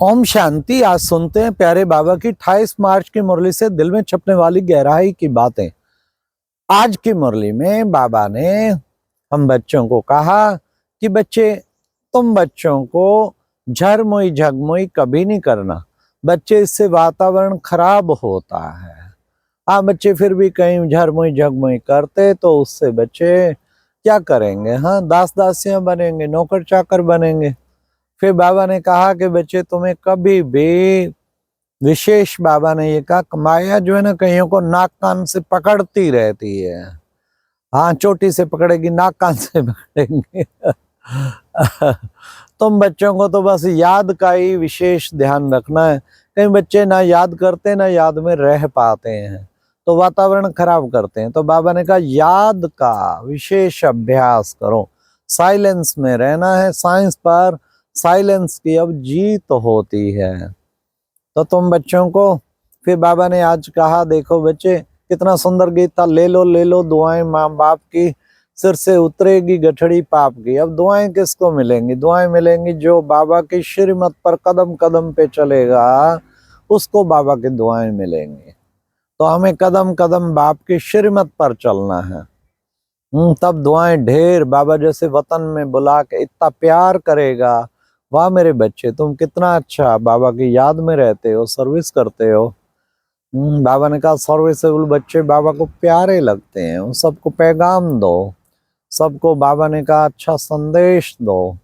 ओम शांति। आज सुनते हैं प्यारे बाबा की 28 मार्च की मुरली से दिल में छपने वाली गहराई की बातें। आज की मुरली में बाबा ने हम बच्चों को कहा कि बच्चे, तुम बच्चों को झरमुई झगमुई कभी नहीं करना। बच्चे, इससे वातावरण खराब होता है। हाँ, बच्चे फिर भी कहीं झरमुई झगमुई करते तो उससे बच्चे क्या करेंगे? हाँ, दास दासियां बनेंगे, नौकर चाकर बनेंगे। फिर बाबा ने कहा कि बच्चे, तुम्हें कभी भी, विशेष बाबा ने ये कहा, माया जो है ना, कईयों को नाक कान से पकड़ती रहती है। हाँ, चोटी से पकड़ेगी, नाक कान से पकड़ेंगे। तुम बच्चों को तो बस याद का ही विशेष ध्यान रखना है। कई बच्चे ना याद करते, ना याद में रह पाते हैं, तो वातावरण खराब करते हैं। तो बाबा ने कहा याद का विशेष अभ्यास करो, साइलेंस में रहना है। साइंस पर साइलेंस की अब जीत होती है। तो तुम बच्चों को फिर बाबा ने आज कहा, देखो बच्चे, कितना सुंदर गीत था, ले लो दुआएं माँ बाप की, सिर से उतरेगी गठड़ी पाप की। अब दुआएं किसको मिलेंगी? दुआएं मिलेंगी जो बाबा की श्रीमत पर कदम कदम पे चलेगा, उसको बाबा की दुआएं मिलेंगी। तो हमें कदम कदम बाप की श्रीमत पर चलना है। तब दुआएं ढेर। बाबा जैसे वतन में बुला के इतना प्यार करेगा, वाह मेरे बच्चे, तुम कितना अच्छा बाबा की याद में रहते हो, सर्विस करते हो। बाबा ने कहा सर्विसेबल बच्चे बाबा को प्यारे लगते हैं, उन सबको पैगाम दो, सबको बाबा ने कहा अच्छा संदेश दो।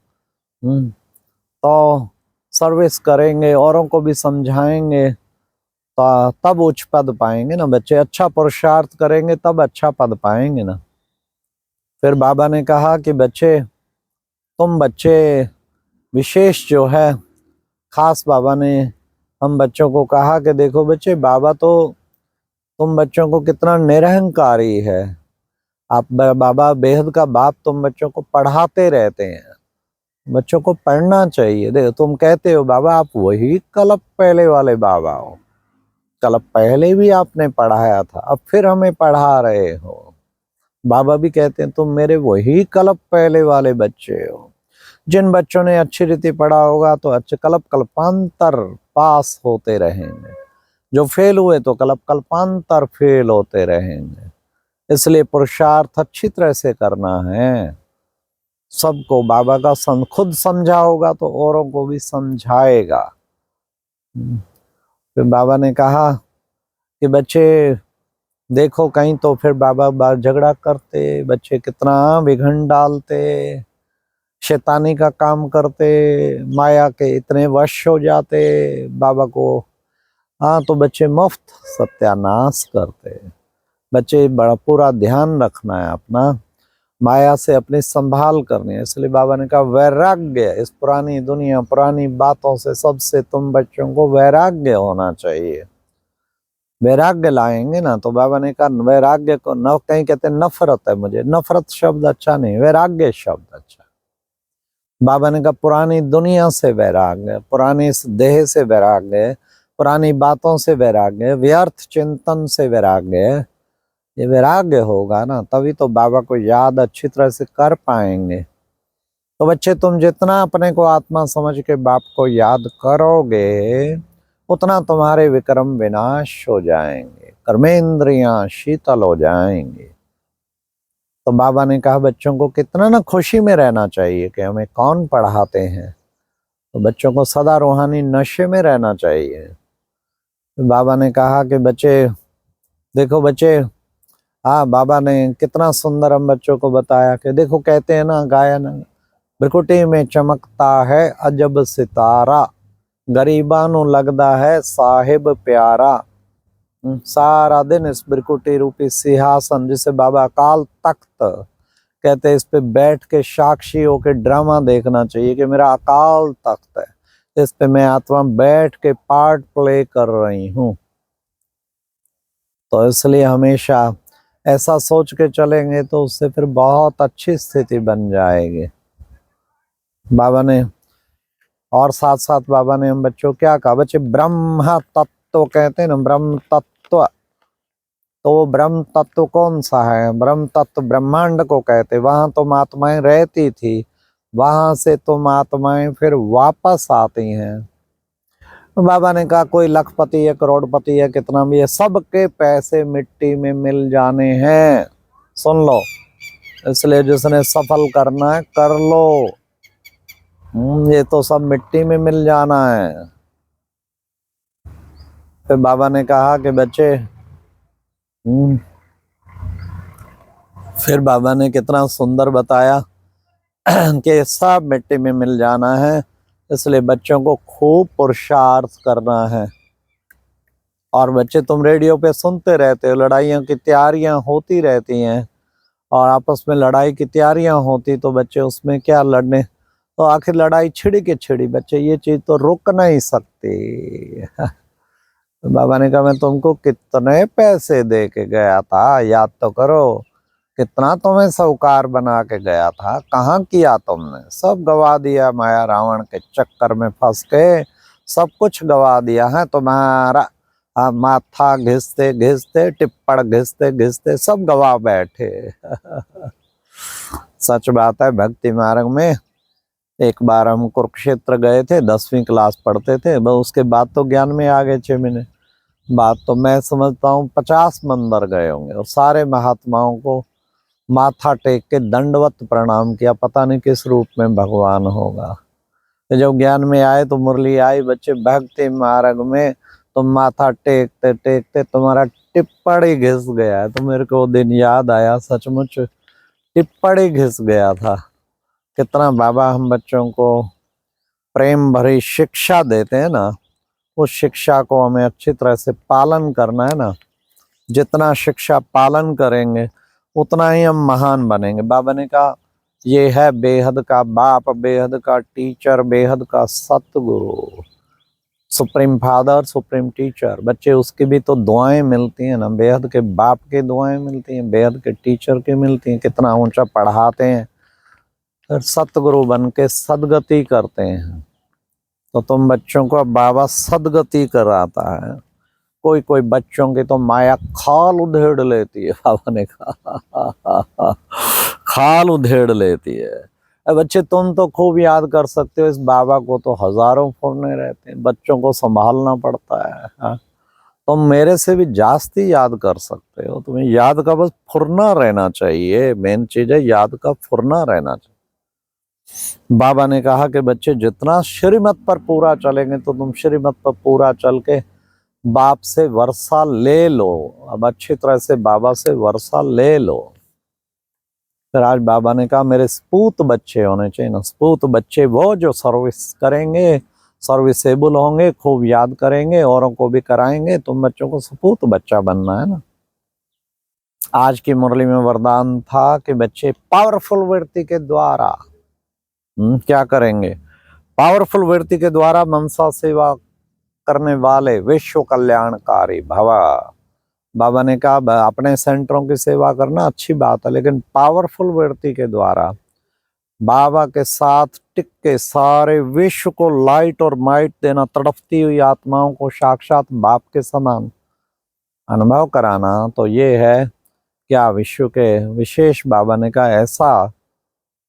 तो सर्विस करेंगे, औरों को भी समझाएंगे, तो तब उच्च पद पाएंगे ना बच्चे। अच्छा पुरुषार्थ करेंगे तब अच्छा पद पाएंगे ना। फिर बाबा ने कहा कि बच्चे, तुम बच्चे विशेष जो है, खास बाबा ने हम बच्चों को कहा कि देखो बच्चे, बाबा तो तुम बच्चों को कितना निरहंकारी है। आप बाबा बेहद का बाप तुम बच्चों को पढ़ाते रहते हैं, बच्चों को पढ़ना चाहिए। देखो, तुम कहते हो बाबा आप वही कल्प पहले वाले बाबा हो, कल्प पहले भी आपने पढ़ाया था, अब फिर हमें पढ़ा रहे हो। बाबा भी कहते हैं तुम मेरे वही कल्प पहले वाले बच्चे हो। जिन बच्चों ने अच्छी रीति पढ़ा होगा तो अच्छे कल्प कल्पांतर पास होते रहेंगे, जो फेल हुए तो कल्प कल्पांतर फेल होते रहेंगे। इसलिए पुरुषार्थ अच्छी तरह से करना है। सबको बाबा का खुद समझा होगा तो औरों को भी समझाएगा। फिर बाबा ने कहा कि बच्चे देखो, कहीं तो फिर बाबा झगड़ा करते, बच्चे कितना विघन डालते, शैतानी का काम करते, माया के इतने वश हो जाते बाबा को। हाँ, तो बच्चे मुफ्त सत्यानाश करते। बच्चे बड़ा पूरा ध्यान रखना है अपना, माया से अपनी संभाल करनी है। इसलिए बाबा ने कहा वैराग्य, इस पुरानी दुनिया पुरानी बातों से सबसे तुम बच्चों को वैराग्य होना चाहिए। वैराग्य लाएंगे ना, तो बाबा ने कहा वैराग्य को न, कहीं कहते नफरत है मुझे, नफरत शब्द अच्छा नहीं, वैराग्य शब्द अच्छा। बाबा ने कहा पुरानी दुनिया से वैराग्य, पुरानी इस देह से वैराग्य, पुरानी बातों से वैराग्य, व्यर्थ चिंतन से वैराग्य। ये वैराग्य होगा ना, तभी तो बाबा को याद अच्छी तरह से कर पाएंगे। तो बच्चे, तुम जितना अपने को आत्मा समझ के बाप को याद करोगे, उतना तुम्हारे विक्रम विनाश हो जाएंगे, कर्मेंद्रियां शीतल हो जाएंगी। तो बाबा ने कहा बच्चों को कितना ना खुशी में रहना चाहिए कि हमें कौन पढ़ाते हैं। तो बच्चों को सदा रूहानी नशे में रहना चाहिए। तो बाबा ने कहा कि बच्चे देखो बच्चे, हाँ, बाबा ने कितना सुंदर हम बच्चों को बताया कि देखो, कहते हैं ना गायन, भ्रिकुटी में चमकता है अजब सितारा, गरीबानू लगदा है साहिब प्यारा। सारा दिन इस भ्रिकुटी रूपी सिंहासन, जिसे बाबा अकाल तख्त कहते हैं, इस पे बैठ के साक्षी होके ड्रामा देखना चाहिए कि मेरा अकाल तख्त है, इस पे मैं आत्मा बैठ के पार्ट प्ले कर रही हूँ। तो इसलिए हमेशा ऐसा सोच के चलेंगे तो उससे फिर बहुत अच्छी स्थिति बन जाएगी। बाबा ने और साथ साथ बाबा ने हम बच्चों क्या कहा, बच्चे ब्रह्म तत्व कहते हैं ना, ब्रह्म तत्व, तो वो ब्रह्म तत्व कौन सा है? ब्रह्म तत्व ब्रह्मांड को कहते। वहां तुम आत्माएं रहती थी, वहां से तुम आत्माएं फिर वापस आती हैं। बाबा ने कहा कोई लखपति है, करोड़पति है, कितना भी है, सबके पैसे मिट्टी में मिल जाने हैं। सुन लो, इसलिए जिसने सफल करना है कर लो। ये तो सब मिट्टी में मिल जाना है। फिर बाबा ने कहा कि बच्चे, फिर बाबा ने कितना सुंदर बताया कि सब मिट्टी में मिल जाना है, इसलिए बच्चों को खूब पुरुषार्थ करना है। और बच्चे, तुम रेडियो पे सुनते रहते हो लड़ाइयों की तैयारियां होती रहती हैं, और आपस में लड़ाई की तैयारियां होती, तो बच्चे उसमें क्या लड़ने, तो आखिर लड़ाई छिड़ी के छिड़ी। बच्चे ये चीज तो रोक नहीं सकती। बाबा ने कहा मैं तुमको कितने पैसे दे के गया था, याद तो करो। कितना तुम्हें साहूकार बना के गया था, कहाँ किया तुमने? सब गवा दिया, माया रावण के चक्कर में फंस के सब कुछ गवा दिया है तुम्हारा। माथा घिसते घिसते, टिप्पण घिसते घिसते सब गवा बैठे। सच बात है। भक्ति मार्ग में एक बार हम कुरुक्षेत्र गए थे, 10वीं क्लास पढ़ते थे, बस उसके बाद तो ज्ञान में आ गए 6 महीने बाद। तो मैं समझता हूँ 50 मंदिर गए होंगे, और सारे महात्माओं को माथा टेक के दंडवत प्रणाम किया। पता नहीं किस रूप में भगवान होगा। तो जब ज्ञान में आए तो मुरली आई, बच्चे भक्ति मार्ग में तुम माथा टेकते टेकते तुम्हारा टिप्पण ही घिस गया है। तो मेरे को वो दिन याद आया, सचमुच टिप्पण ही घिस गया था। कितना बाबा हम बच्चों को प्रेम भरी शिक्षा देते हैं ना, उस शिक्षा को हमें अच्छी तरह से पालन करना है ना। जितना शिक्षा पालन करेंगे उतना ही हम महान बनेंगे। बाबा ने कहा ये है बेहद का बाप, बेहद का टीचर, बेहद का सतगुरु, सुप्रीम फादर, सुप्रीम टीचर। बच्चे, उसकी भी तो दुआएं मिलती हैं ना। बेहद के बाप की दुआएं मिलती हैं, बेहद के टीचर की मिलती हैं, कितना ऊंचा पढ़ाते हैं, फिर सतगुरु बन के सदगति करते हैं। तो तुम बच्चों को अब बाबा सदगति कराता है। कोई कोई बच्चों की तो माया खाल उधेड़ लेती है। बाबा ने कहा खाल उधेड़ लेती है। बच्चे, तुम तो खूब याद कर सकते हो, इस बाबा को तो हजारों फुरने रहते हैं, बच्चों को संभालना पड़ता है। हाँ? तुम मेरे से भी जास्ती याद कर सकते हो। तुम्हें याद का बस फुरना रहना चाहिए। मेन चीज है याद का फुरना रहना चाहिए। बाबा ने कहा कि बच्चे, जितना श्रीमत पर पूरा चलेंगे तो तुम श्रीमत पर पूरा चल के बाप से वर्षा ले लो। अब अच्छी तरह से बाबा से वर्षा ले लो। फिर आज बाबा ने कहा मेरे सपूत बच्चे होने चाहिए ना। सपूत बच्चे वो जो सर्विस करेंगे, सर्विसेबल होंगे, खूब याद करेंगे, औरों को भी कराएंगे। तुम बच्चों को सपूत बच्चा बनना है ना। आज की मुरली में वरदान था कि बच्चे पावरफुल वृत्ति के द्वारा क्या करेंगे? पावरफुल वृत्ति के द्वारा मनसा सेवा करने वाले विश्व कल्याणकारी भवा। बाबा ने कहा अपने सेंटरों की सेवा करना अच्छी बात है, लेकिन पावरफुल वृत्ति के द्वारा बाबा के साथ टिक के सारे विश्व को लाइट और माइट देना, तड़पती हुई आत्माओं को साक्षात बाप के समान अनुभव कराना, तो ये है क्या विश्व के विशेष। बाबा ने कहा ऐसा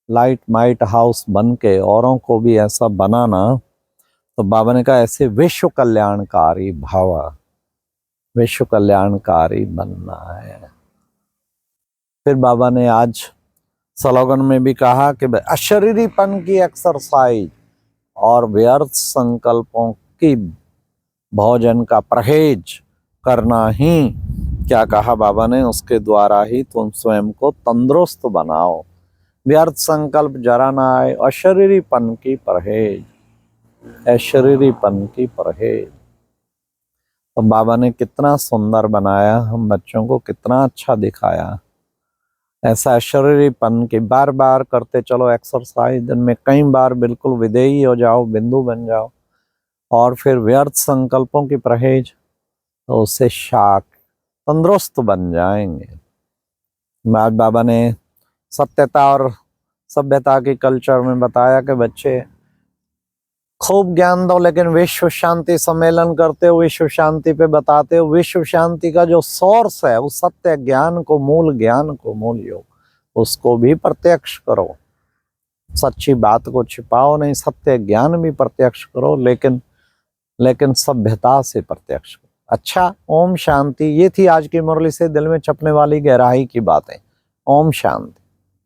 लाइट माइट हाउस बन के औरों को भी ऐसा बनाना। तो बाबा ने कहा ऐसे विश्व कल्याणकारी भावा, विश्व कल्याणकारी बनना है। फिर बाबा ने आज स्लोगन में भी कहा कि अशरीरीपन की एक्सरसाइज और व्यर्थ संकल्पों की भोजन का परहेज करना ही, क्या कहा बाबा ने, उसके द्वारा ही तुम स्वयं को तंदुरुस्त बनाओ। व्यर्थ संकल्प जरा ना आए, अशरीरीपन की परहेज, अशरीरीपन की परहेज। तो बाबा ने कितना सुंदर बनाया, हम बच्चों को कितना अच्छा दिखाया। ऐसा शरीरीपन की बार बार करते चलो एक्सरसाइज, दिन में कई बार बिल्कुल विदेही हो जाओ, बिंदु बन जाओ, और फिर व्यर्थ संकल्पों की परहेज, तो उससे शाक तंदुरुस्त बन जाएंगे। आज बाबा ने सत्यता और सभ्यता की कल्चर में बताया कि बच्चे खूब ज्ञान दो, लेकिन विश्व शांति सम्मेलन करते हो, विश्व शांति पे बताते हो, विश्व शांति का जो सोर्स है उस सत्य ज्ञान को, मूल ज्ञान को, मूल योग, उसको भी प्रत्यक्ष करो। सच्ची बात को छिपाओ नहीं, सत्य ज्ञान भी प्रत्यक्ष करो। लेकिन लेकिन सभ्यता से प्रत्यक्ष। अच्छा, ओम शांति। ये थी आज की मुरली से दिल में छपने वाली गहराई की बातें। ओम शांति।